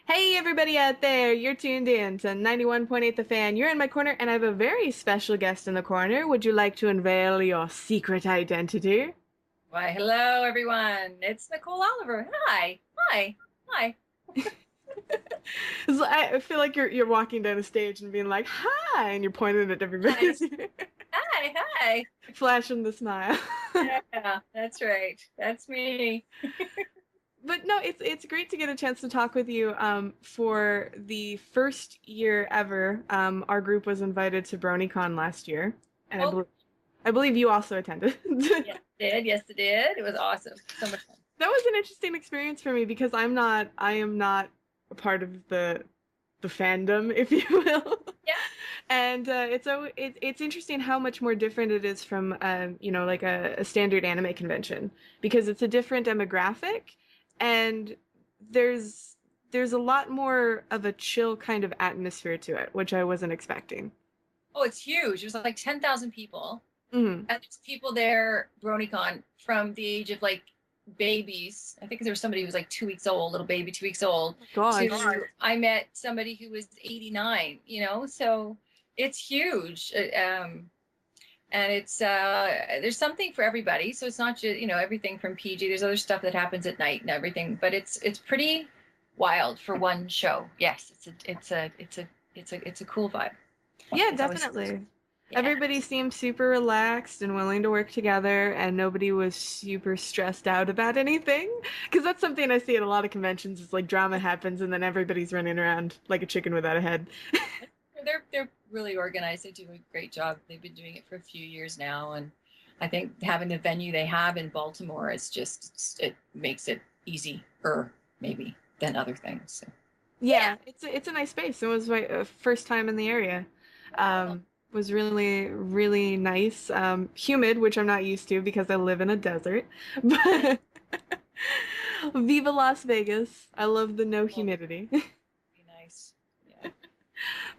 Hey everybody out there, you're tuned in to 91.8 The Fan. You're in my corner and I have a very special guest in the corner. Would you like to unveil your secret identity? Why, hello everyone. It's Nicole Oliver. Hi. Hi. Hi. I feel like you're walking down a stage and being like, "Hi," and you're pointing at everybody Hi. as you're Hi. Hi. flashing the smile. Yeah, that's right. That's me. But no, it's great to get a chance to talk with you. For the first year ever, our group was invited to BronyCon last year, and Oh, I believe you also attended. yes, it did. Yes, it did. It was awesome. So much fun. That was an interesting experience for me because I am not a part of the fandom, if you will. Yeah. And it's interesting how much more different it is from like a standard anime convention because it's a different demographic and there's there's a lot more of a chill kind of atmosphere to it, which I wasn't expecting. Oh, it's huge. There's like 10,000 people. Hmm. And there's people there, BronyCon, from the age of like babies. I think there was somebody who was like 2 weeks old, little baby, 2 weeks old, Gosh. to I met somebody who was 89, so it's huge. And it's there's something for everybody. So it's not just, everything from PG. There's other stuff that happens at night and everything, but it's pretty wild for one show. Yes, it's a cool vibe. Yeah, It's always, definitely. yeah. Everybody seemed super relaxed and willing to work together, and nobody was super stressed out about anything. Because that's something I see at a lot of conventions is like drama happens and then everybody's running around like a chicken without a head. They're really organized. They do a great job. They've been doing it for a few years now, and I think having the venue they have in Baltimore is just it makes it easier maybe than other things. So, yeah. Yeah, it's a nice space. It was my first time in the area. Oh, Was really really nice. Humid, which I'm not used to because I live in a desert. But Viva Las Vegas. I love the no oh, humidity. be nice. Yeah.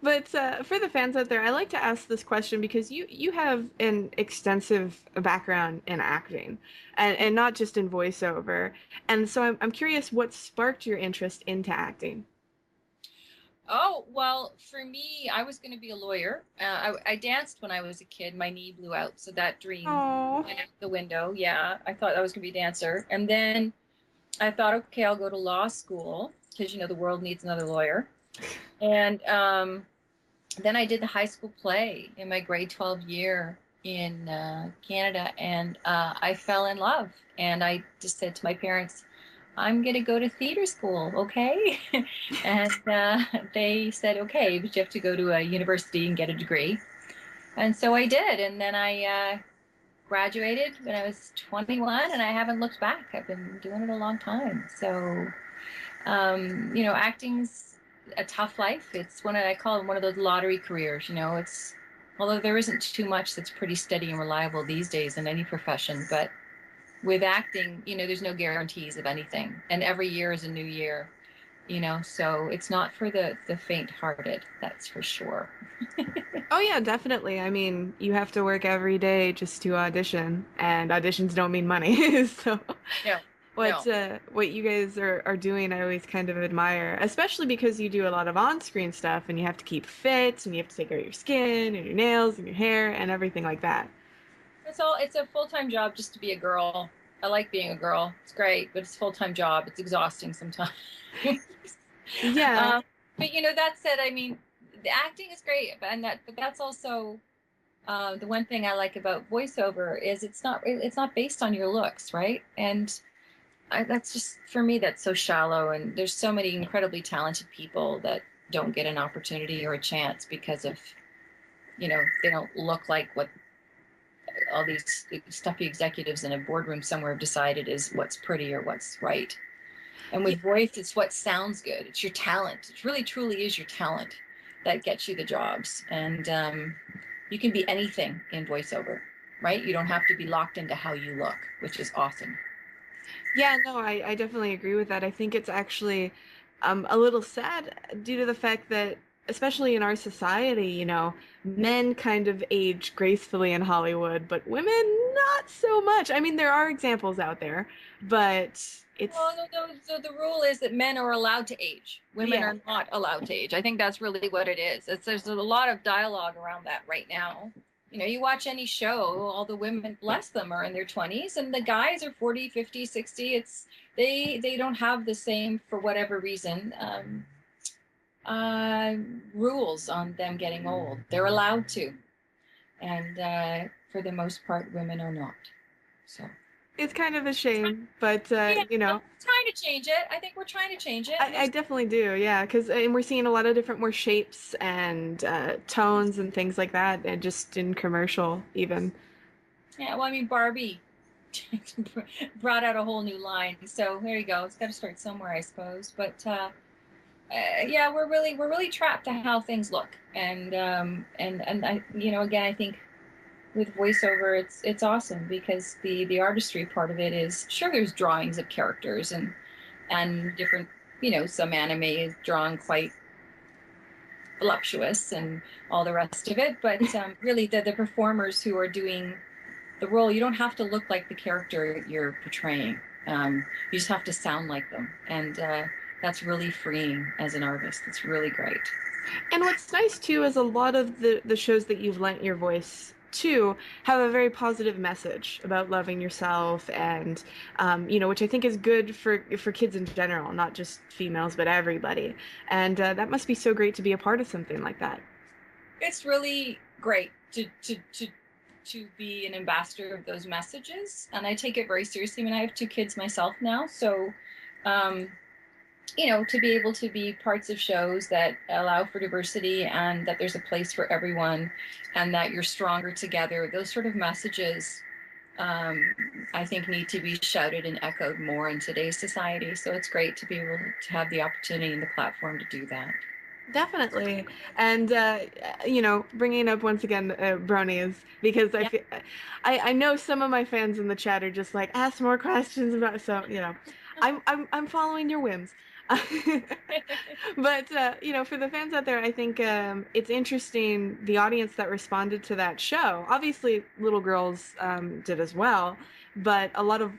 But for the fans out there, I like to ask this question because you have an extensive background in acting and not just in voiceover. And so I'm curious what sparked your interest into acting. Oh, well, for me, I was going to be a lawyer. I danced when I was a kid. My knee blew out, so that dream Oh, went out the window. Yeah, I thought I was going to be a dancer. And then I thought, okay, I'll go to law school because, the world needs another lawyer. And then I did the high school play in my grade 12 year in Canada, and I fell in love. And I just said to my parents, I'm going to go to theater school, okay? And they said, okay, but you have to go to a university and get a degree. And so I did. And then I graduated when I was 21, and I haven't looked back. I've been doing it a long time. So acting's a tough life. It's I call it one of those lottery careers. It's although there isn't too much that's pretty steady and reliable these days in any profession, but with acting, there's no guarantees of anything, and every year is a new year. So it's not for the faint-hearted, that's for sure. oh yeah, definitely. I mean, you have to work every day just to audition, and auditions don't mean money. So No, no. what you guys are doing, I always kind of admire, especially because you do a lot of on-screen stuff and you have to keep fit and you have to take care of your skin and your nails and your hair and everything like that. It's a full-time job just to be a girl. I like being a girl. It's great, but it's a full-time job. It's exhausting sometimes. Yeah. um, but that said, I mean, the acting is great, but that's also the one thing I like about voiceover is it's not based on your looks, right? And that's just for me that's so shallow. And there's so many incredibly talented people that don't get an opportunity or a chance because of they don't look like what all these stuffy executives in a boardroom somewhere have decided is what's pretty or what's right. And Yeah. with voice, it's what sounds good. It's your talent. It really, truly is your talent that gets you the jobs. And you can be anything in voiceover, right? You don't have to be locked into how you look, which is awesome. Yeah, no, I definitely agree with that. I think it's actually a little sad due to the fact that especially in our society, men kind of age gracefully in Hollywood, but women not so much. I mean, there are examples out there, but Well, it's, the rule is that men are allowed to age. Women yeah. are not allowed to age. I think that's really what it is. There's a lot of dialogue around that right now. You watch any show, all the women, bless them, are in their 20s, and the guys are 40, 50, 60. They don't have the same, for whatever reason, uh, rules on them getting old. They're allowed to. And for the most part, women are not. So. It's kind of a shame, but Yeah, trying to change it. I think we're trying to change it. And I there's definitely do, yeah, because and we're seeing a lot of different more shapes and tones and things like that, and just in commercial even. Yeah, well, I mean, Barbie brought out a whole new line. So there you go. It's got to start somewhere, I suppose. But yeah, we're really trapped to how things look, and I, again, I think with voiceover, it's awesome because the artistry part of it is, sure, there's drawings of characters and different, some anime is drawn quite voluptuous and all the rest of it, but really the performers who are doing the role, you don't have to look like the character you're portraying. You just have to sound like them, and that's really freeing as an artist. It's really great. And what's nice too is a lot of the shows that you've lent your voice to have a very positive message about loving yourself and which I think is good for kids in general, not just females but everybody. And that must be so great to be a part of something like that. It's really great to be an ambassador of those messages, and I take it very seriously. I mean, I have two kids myself now, so um, to be able to be parts of shows that allow for diversity and that there's a place for everyone and that you're stronger together, those sort of messages, um, I think, need to be shouted and echoed more in today's society. So it's great to be able to have the opportunity and the platform to do that. Definitely. And, bringing up once again bronies, because Yeah. I know some of my fans in the chat are just like, ask more questions about, so, I'm following your whims. But, for the fans out there, I think it's interesting the audience that responded to that show. Obviously, little girls did as well, but a lot of,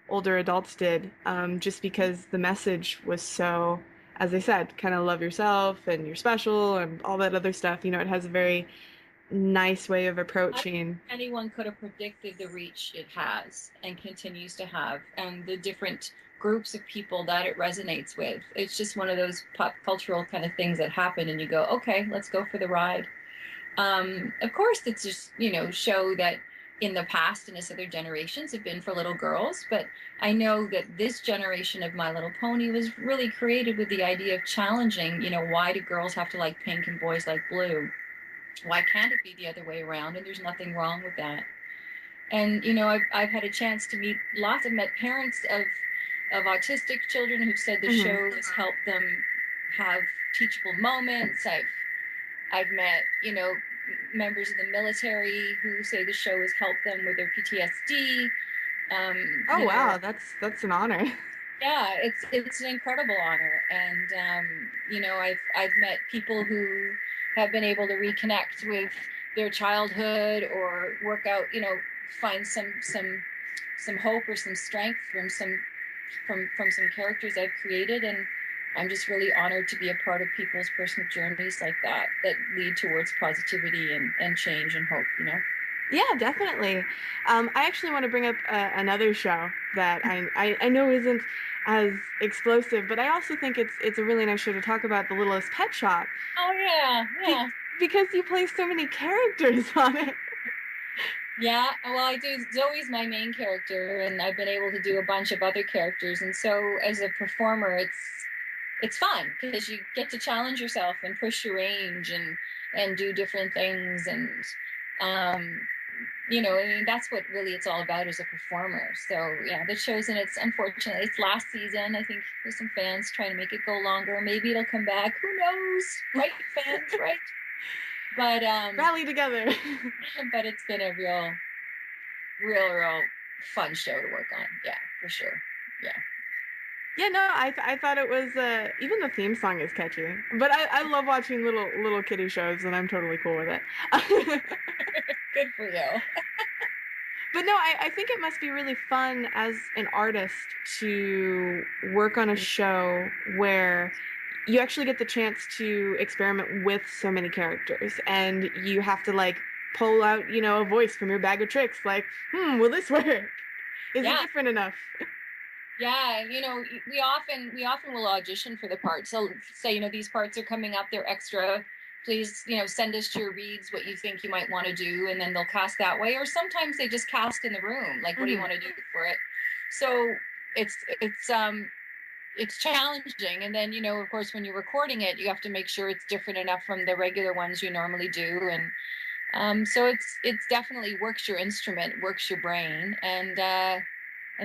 older adults did just because the message was so, as I said, kind of love yourself and you're special and all that other stuff. It has a very nice way of I don't approaching. think anyone could have predicted the reach it has and continues to have, and the different groups of people that it resonates with. It's just one of those pop cultural kind of things that happen, and you go, okay, let's go for the ride. Of course, it's just, show that in the past and as other generations have been for little girls, but I know that this generation of My Little Pony was really created with the idea of challenging, why do girls have to like pink and boys like blue? Why can't it be the other way around? And there's nothing wrong with that. And I've had a chance to meet lots. I've met parents of autistic children who've said the Hmm. show has helped them have teachable moments. I've met members of the military who say the show has helped them with their PTSD. Oh wow, that's an honor. Yeah, it's an incredible honor, and I've met people who have been able to reconnect with their childhood or work out, find some hope or some strength from some characters I've created, and I'm just really honored to be a part of people's personal journeys like that lead towards positivity and change and hope. Yeah, definitely. I actually want to bring up another show that I know isn't as explosive, but I also think it's a really nice show to talk about, The Littlest Pet Shop, Oh yeah, be- yeah. because you play so many characters on it. Yeah, well, I do. Zoe's my main character, and I've been able to do a bunch of other characters. And so, as a performer, it's fun because you get to challenge yourself and push your range and do different things. And I mean, that's what really it's all about as a performer. So yeah, the show's in its, unfortunately, it's last season. I think there's some fans trying to make it go longer. Maybe it'll come back. Who knows? Right, fans, right? But Rally together. but it's been a real fun show to work on. Yeah, for sure. Yeah. Yeah, no, I thought it was even the theme song is catchy. But I love watching little kiddie shows and I'm totally cool with it. Good for you. But no, I think it must be really fun as an artist to work on a show where you actually get the chance to experiment with so many characters and you have to like pull out, a voice from your bag of tricks like, will this work? Is it Yeah. different enough? Yeah, we often will audition for the part. So say, these parts are coming up, they're extra. Please, send us your reads, what you think you might want to do, and then they'll cast that way. Or sometimes they just cast in the room, like, what do you Hmm. want to do for it? So it's it's um it's challenging. And then, of course, when you're recording it, you have to make sure it's different enough from the regular ones you normally do. And so it's definitely works your instrument, works your brain, and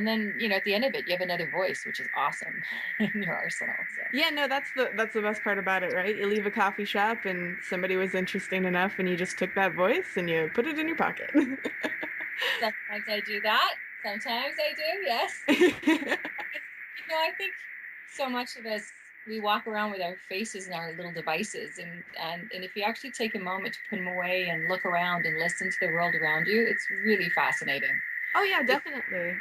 then, at the end of it, you have another voice, which is awesome in your arsenal. So Yeah, no, that's the best part about it, right? You leave a coffee shop and somebody was interesting enough and you just took that voice and you put it in your pocket. sometimes I do that. Sometimes I do, yes. I think so much of us, we walk around with our faces and our little devices, and if you actually take a moment to put them away and look around and listen to the world around you, it's really fascinating. Oh yeah, It, definitely.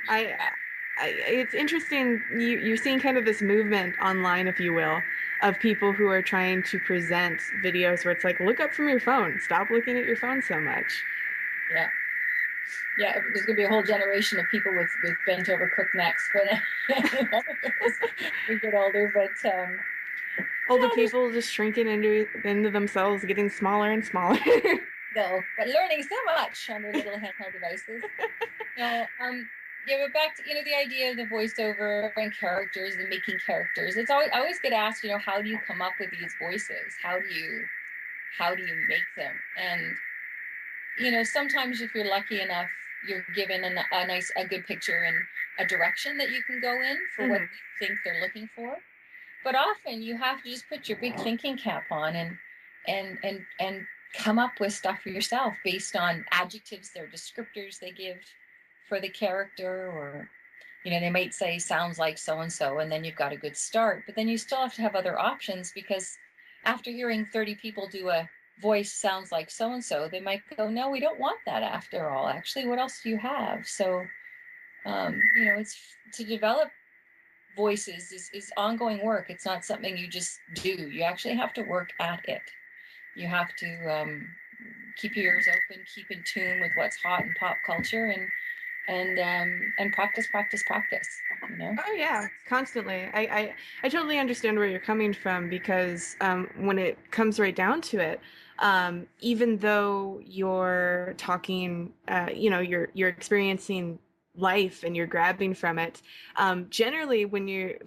It's interesting. You're seeing kind of this movement online, if you will, of people who are trying to present videos where it's like, look up from your phone, stop looking at your phone so much. yeah. Yeah, there's going to be a whole generation of people with bent over crook necks, but as we get older. But Older there's people just shrinking into themselves, getting smaller and smaller. go, but learning so much on their little handheld devices. No, yeah, but back to the idea of the voiceover and characters and making characters. It's always I always get asked, how do you come up with these voices? How do you make them? And sometimes if you're lucky enough, you're given a good picture and a direction that you can go in for what Hmm. you think they're looking for. But often you have to just put your big thinking cap on and come up with stuff for yourself based on adjectives or descriptors they give for the character. Or they might say sounds like so and so, and then you've got a good start. But then you still have to have other options, because after hearing 30 people do a voice sounds like so and so, they might go, no, we don't want that after all. Actually, what else do you have? So it's to develop voices is ongoing work. It's not something you just do. You actually have to work at it. You have to keep your ears open, keep in tune with what's hot in pop culture, and practice, practice, practice. You know. Oh yeah, constantly. I totally understand where you're coming from because when it comes right down to it, even though you're talking, you're experiencing life and you're grabbing from it. Generally,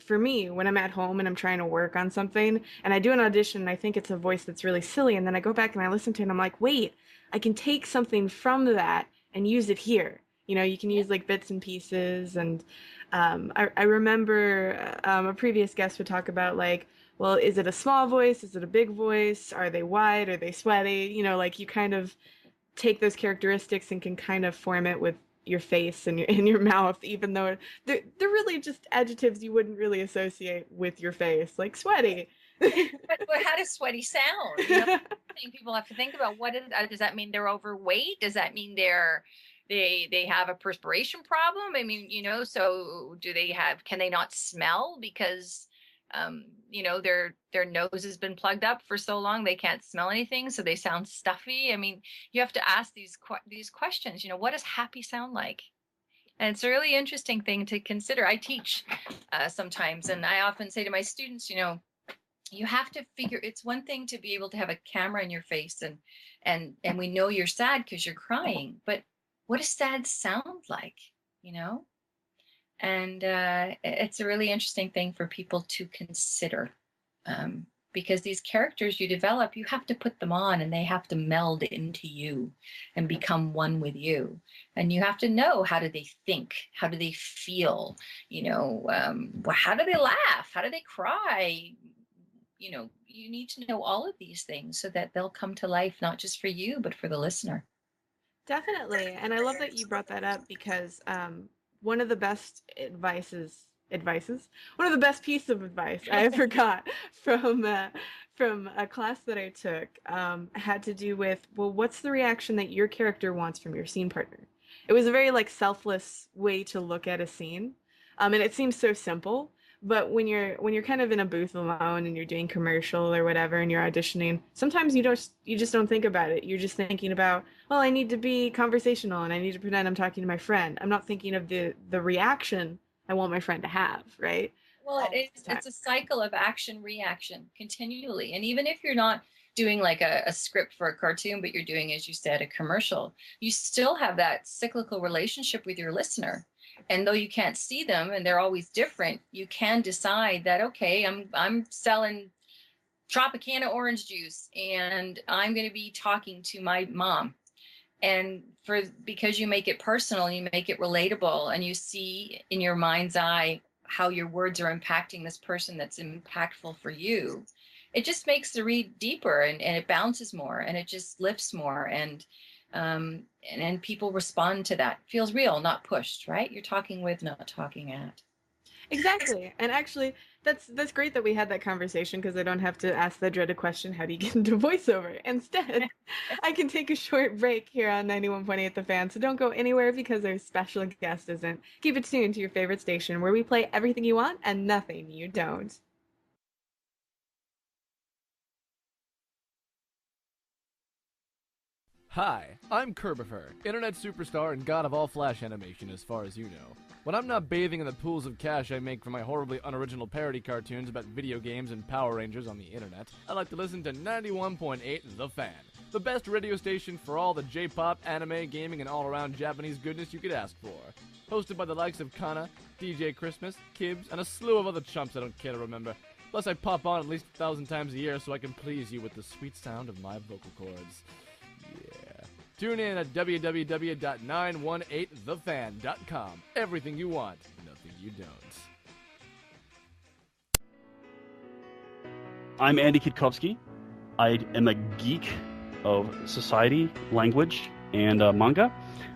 for me, when I'm at home and I'm trying to work on something and I do an audition and I think it's a voice that's really silly, and then I go back and I listen to it and I'm like, wait, I can take something from that and use it here. You can Yeah. use like bits and pieces and I remember a previous guest would talk about like, well, is it a small voice? Is it a big voice? Are they wide? Are they sweaty? Like you kind of take those characteristics and can kind of form it with your face and your mouth, even though they're really just adjectives you wouldn't really associate with your face, like sweaty. But how does sweaty sound? I think people have to think about does that mean they're overweight? Does that mean they have a perspiration problem? I mean, so do they can they not smell because their nose has been plugged up for so long they can't smell anything, so they sound stuffy. I mean, you have to ask these questions. What does happy sound like? And it's a really interesting thing to consider. I teach sometimes, and I often say to my students, you have to figure, it's one thing to be able to have a camera in your face and we know you're sad because you're crying, but what does sad sound like? you know and it's a really interesting thing for people to consider, because these characters you develop, you have to put them on and they have to meld into you and become one with you. And you have to know, how do they think, how do they feel, how do they laugh, how do they cry. You need to know all of these things so that they'll come to life, not just for you but for the listener. Definitely. And I love that you brought that up because one of the best advices advices. One of the best pieces of advice I ever got from a class that I took had to do with, well, what's the reaction that your character wants from your scene partner? It was a very like selfless way to look at a scene, and it seems so simple. But when you're kind of in a booth alone and you're doing commercial or whatever and you're auditioning, sometimes you just don't think about it. You're just thinking about, well, I need to be conversational and I need to pretend I'm talking to my friend. I'm not thinking of the reaction I want my friend to have, right? Well, it's a cycle of action reaction continually. And even if you're not doing like a script for a cartoon, but you're doing, as you said, a commercial, you still have that cyclical relationship with your listener. And though you can't see them and they're always different, you can decide that, okay, I'm selling Tropicana orange juice and I'm going to be talking to my mom. And because you make it personal, you make it relatable, and you see in your mind's eye how your words are impacting this person that's impactful for you, it just makes the read deeper, and it bounces more and it just lifts more, and people respond to that. It feels real, not pushed, right? You're talking with, not talking at. Exactly. And actually, that's great that we had that conversation because I don't have to ask the dreaded question, how do you get into voiceover? Instead, I can take a short break here on 91.8 The Fan. So don't go anywhere because our special guest isn't. Keep it tuned to your favorite station where we play everything you want and nothing you don't. Hi, I'm Kerbifer, internet superstar and god of all flash animation as far as you know. When I'm not bathing in the pools of cash I make from my horribly unoriginal parody cartoons about video games and Power Rangers on the internet, I like to listen to 91.8 The Fan, the best radio station for all the J-pop, anime, gaming, and all-around Japanese goodness you could ask for. Hosted by the likes of Kana, DJ Christmas, Kibbs, and a slew of other chumps I don't care to remember. Plus I pop on at least 1,000 times a year so I can please you with the sweet sound of my vocal cords. Yeah. Tune in at www.918thefan.com. Everything you want, nothing you don't. I'm Andy Kitkowski. I am a geek of society, language, and manga.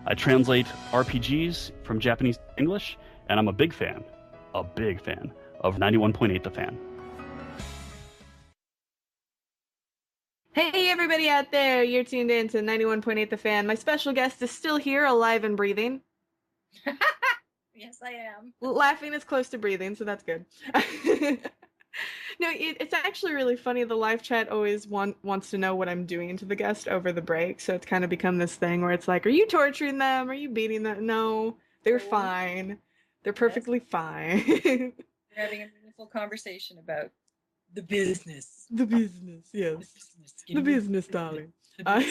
I translate RPGs from Japanese to English, and I'm a big fan of 91.8 The Fan. Hey, everybody out there, you're tuned in to 91.8 The Fan. My special guest is still here, alive and breathing. Yes, I am. Laughing is close to breathing, so that's good. No, it's actually really funny. The live chat always wants to know what I'm doing to the guest over the break, so it's kind of become this thing where it's like, are you torturing them? Are you beating them? No, they're fine. They're perfectly fine. We're having a meaningful conversation about the business. The business, yes. The business, darling. But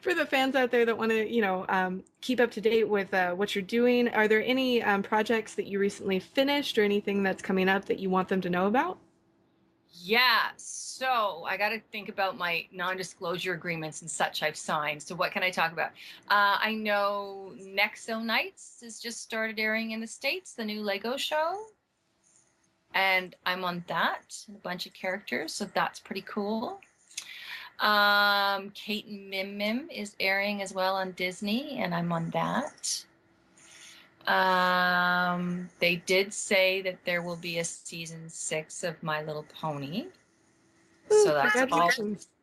for the fans out there that want to, keep up to date with what you're doing, are there any projects that you recently finished or anything that's coming up that you want them to know about? Yeah, so I got to think about my non-disclosure agreements and such I've signed. So what can I talk about? I know Nexo Nights has just started airing in the States, the new Lego show. And I'm on that, and a bunch of characters, so that's pretty cool. Kate and Mim Mim is airing as well on Disney, and I'm on that. They did say that there will be a season 6 of My Little Pony. So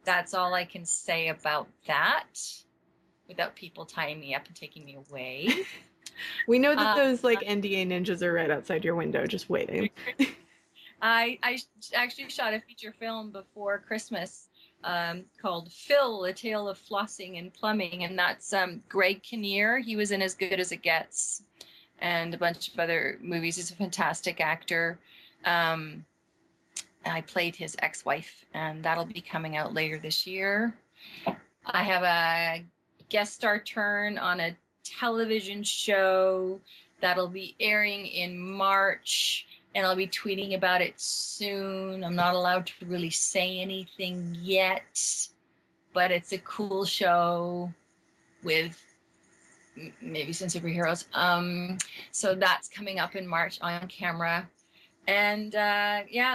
that's all I can say about that without people tying me up and taking me away. We know that those NDA ninjas are right outside your window just waiting. I actually shot a feature film before Christmas called Phil, A Tale of Flossing and Plumbing, and that's Greg Kinnear. He was in As Good as It Gets and a bunch of other movies. He's a fantastic actor. I played his ex-wife, and that'll be coming out later this year. I have a guest star turn on a television show that'll be airing in March, and I'll be tweeting about it soon. I'm not allowed to really say anything yet, but it's a cool show with maybe some superheroes. So that's coming up in March on camera. And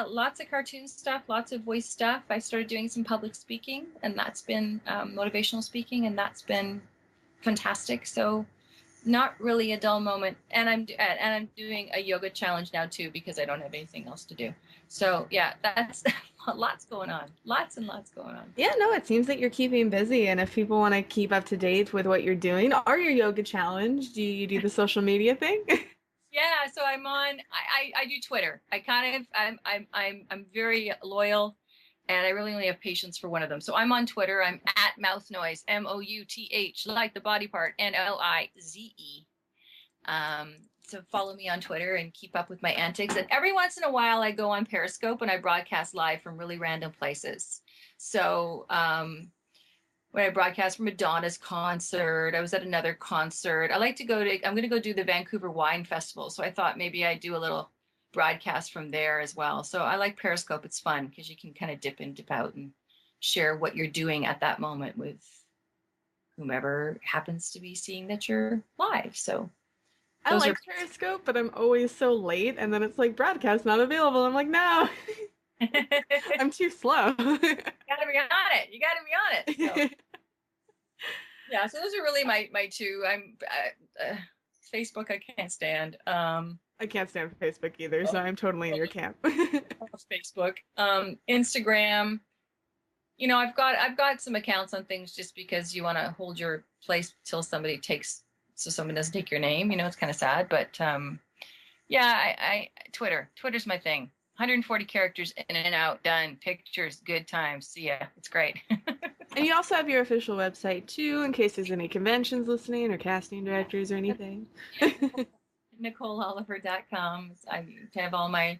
lots of cartoon stuff, lots of voice stuff. I started doing some public speaking, and that's been motivational speaking, and that's been fantastic. So not really a dull moment. And I'm doing a yoga challenge now too because I don't have anything else to do. So yeah, that's lots going on, lots and lots going on. Yeah, no, it seems that you're keeping busy, and if people want to keep up to date with what you're doing or your yoga challenge, do you do the social media thing? Yeah, so I'm on. I do Twitter. I kind of I'm very loyal, and I really only have patience for one of them. So I'm on Twitter. I'm at Mouth Noise, MOUTH, like the body part, NLIZE. So follow me on Twitter and keep up with my antics. And every once in a while, I go on Periscope and I broadcast live from really random places. So when I broadcast from Madonna's concert, I was at another concert. I like to go to. I'm going to go do the Vancouver Wine Festival. So I thought maybe I'd do a little broadcast from there as well. So I like Periscope. It's fun because you can kind of dip in, dip out, and share what you're doing at that moment with whomever happens to be seeing that you're live. So I like Periscope, but I'm always so late, and then it's like broadcast not available. I'm like, no, I'm too slow. You gotta be on it. You gotta be on it. So. Yeah, so those are really my two. I'm Facebook. I can't stand. I can't stand Facebook either, so I'm totally in your camp. Facebook, Instagram. You know, I've got some accounts on things just because you want to hold your place till somebody takes, so someone doesn't take your name. You know, it's kind of sad, but yeah, I Twitter's my thing. 140 characters in and out, done. Pictures, good times. See ya. It's great. And you also have your official website too, in case there's any conventions listening or casting directors or anything. NicoleOliver.com. I have all my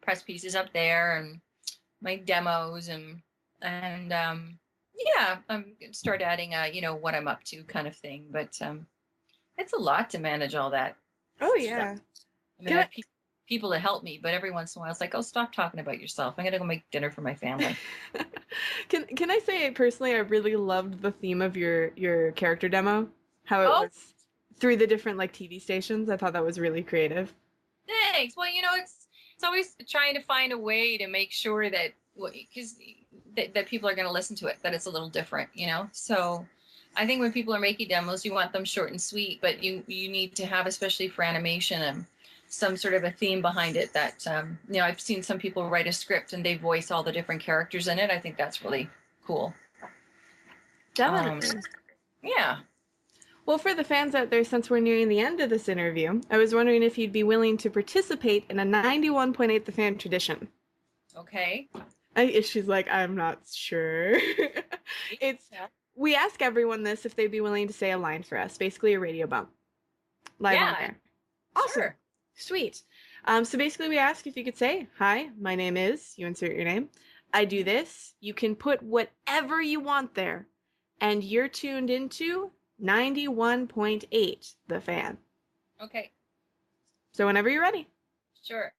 press pieces up there and my demos and yeah, I'm gonna start adding you know, what I'm up to kind of thing. But it's a lot to manage all that. Oh yeah. I mean, I have people to help me, but every once in a while it's like, oh, stop talking about yourself. I'm gonna go make dinner for my family. Can I say personally, I really loved the theme of your character demo. How it was through the different like TV stations. I thought that was really creative. Thanks. Well, you know, it's always trying to find a way to make sure that because that people are going to listen to it, that it's a little different, you know. So I think when people are making demos, you want them short and sweet, but you need to have, especially for animation, some sort of a theme behind it that you know, I've seen some people write a script and they voice all the different characters in it. I think that's really cool. Definitely. Yeah. Well, for the fans out there, since we're nearing the end of this interview, I was wondering if you'd be willing to participate in a 91.8 The Fan tradition. Okay. She's like, I'm not sure. We ask everyone this if they'd be willing to say a line for us, basically a radio bump. Live on air. Awesome. Sure. Sweet. So basically we ask if you could say, hi, my name is, you insert your name. I do this. You can put whatever you want there. And you're tuned into 91.8 The Fan. Okay. So whenever you're ready. Sure.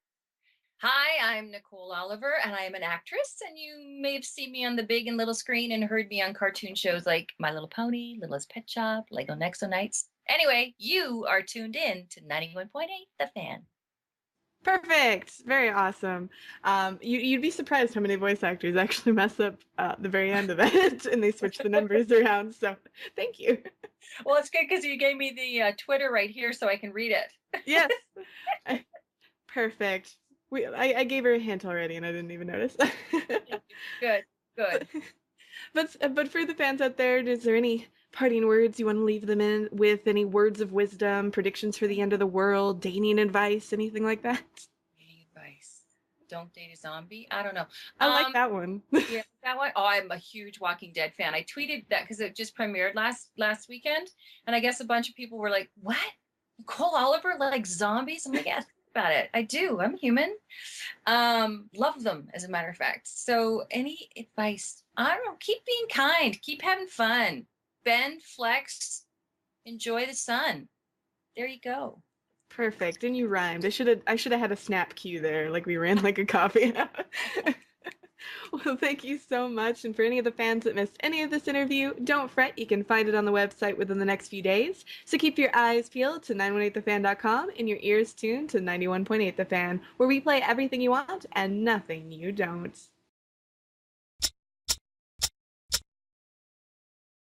Hi, I'm Nicole Oliver, and I am an actress, and you may have seen me on the big and little screen and heard me on cartoon shows like My Little Pony, Littlest Pet Shop, Lego Nexo Nights. Anyway, you are tuned in to 91.8 The Fan. Perfect. Very awesome. You'd be surprised how many voice actors actually mess up the very end of it and they switch the numbers around. So thank you. Well, it's good because you gave me the Twitter right here so I can read it. Yes. Perfect. I gave her a hint already and I didn't even notice. Good. But for the fans out there, is there any parting words you want to leave them in with? Any words of wisdom, predictions for the end of the world, dating advice, anything like that? Dating advice. Don't date a zombie. I don't know. I like that one. Yeah, that one. Oh, I'm a huge Walking Dead fan. I tweeted that because it just premiered last weekend, and I guess a bunch of people were like, "What? Nicole Oliver like zombies?" I'm like, "Yeah, think about it. I do. I'm human. Love them, as a matter of fact." So, any advice? I don't know. Keep being kind. Keep having fun. Bend, flex, enjoy the sun. There you go. Perfect. And you rhymed. I should have had a snap cue there, like we ran like a coffee. Well, thank you so much. And for any of the fans that missed any of this interview, don't fret. You can find it on the website within the next few days. So keep your eyes peeled to 918thefan.com and your ears tuned to 91.8 The Fan, where we play everything you want and nothing you don't.